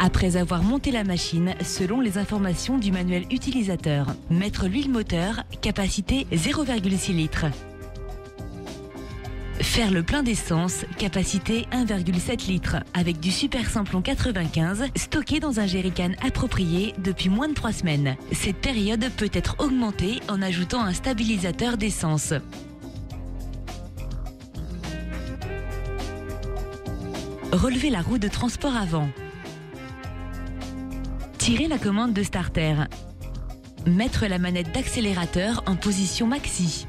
Après avoir monté la machine selon les informations du manuel utilisateur. Mettre l'huile moteur, capacité 0,6 litres. Faire le plein d'essence, capacité 1,7 litres, avec du super simplon 95, stocké dans un jerrycan approprié depuis moins de 3 semaines. Cette période peut être augmentée en ajoutant un stabilisateur d'essence. Relevez la roue de transport avant. Tirez la commande de starter. Mettre la manette d'accélérateur en position maxi.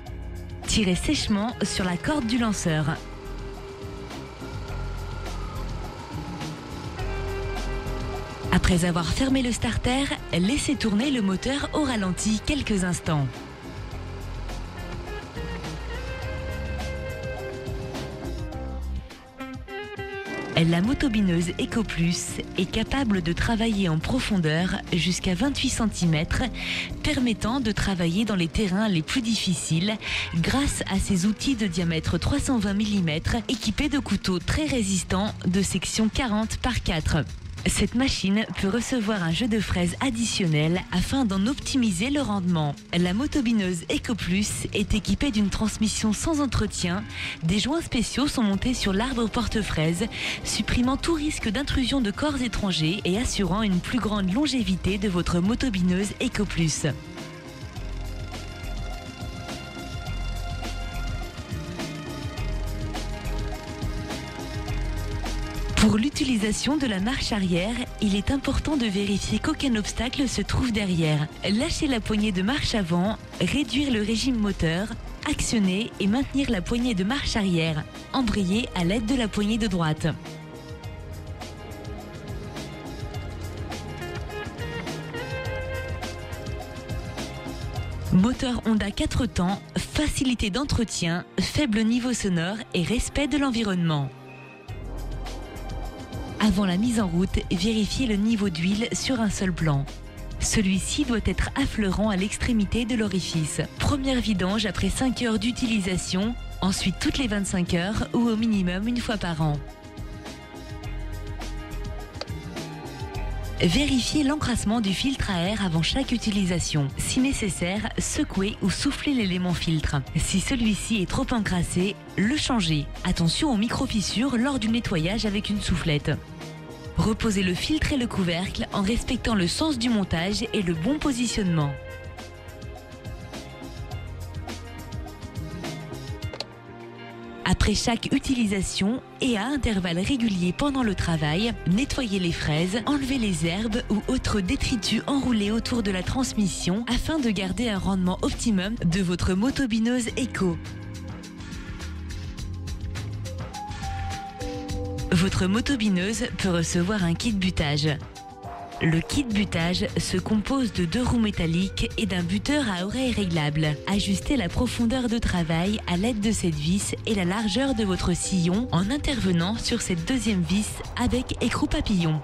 Tirez sèchement sur la corde du lanceur. Après avoir fermé le starter, laissez tourner le moteur au ralenti quelques instants. La motobineuse EcoPlus est capable de travailler en profondeur jusqu'à 28 cm, permettant de travailler dans les terrains les plus difficiles grâce à ses outils de diamètre 320 mm équipés de couteaux très résistants de section 40 par 4. Cette machine peut recevoir un jeu de fraises additionnel afin d'en optimiser le rendement. La motobineuse EcoPlus est équipée d'une transmission sans entretien. Des joints spéciaux sont montés sur l'arbre porte-fraises, supprimant tout risque d'intrusion de corps étrangers et assurant une plus grande longévité de votre motobineuse EcoPlus. Pour l'utilisation de la marche arrière, il est important de vérifier qu'aucun obstacle se trouve derrière. Lâchez la poignée de marche avant, réduire le régime moteur, actionner et maintenir la poignée de marche arrière. Embrayer à l'aide de la poignée de droite. Moteur Honda 4 temps, facilité d'entretien, faible niveau sonore et respect de l'environnement. Avant la mise en route, vérifiez le niveau d'huile sur un seul plan. Celui-ci doit être affleurant à l'extrémité de l'orifice. Première vidange après 5 heures d'utilisation, ensuite toutes les 25 heures ou au minimum une fois par an. Vérifiez l'encrassement du filtre à air avant chaque utilisation. Si nécessaire, secouez ou soufflez l'élément filtre. Si celui-ci est trop encrassé, le changez. Attention aux micro-fissures lors du nettoyage avec une soufflette. Reposez le filtre et le couvercle en respectant le sens du montage et le bon positionnement. Après chaque utilisation et à intervalles réguliers pendant le travail, nettoyez les fraises, enlevez les herbes ou autres détritus enroulés autour de la transmission afin de garder un rendement optimum de votre motobineuse Eco. Votre motobineuse peut recevoir un kit butage. Le kit butage se compose de 2 roues métalliques et d'un buteur à oreille réglable. Ajustez la profondeur de travail à l'aide de cette vis et la largeur de votre sillon en intervenant sur cette deuxième vis avec écrou papillon.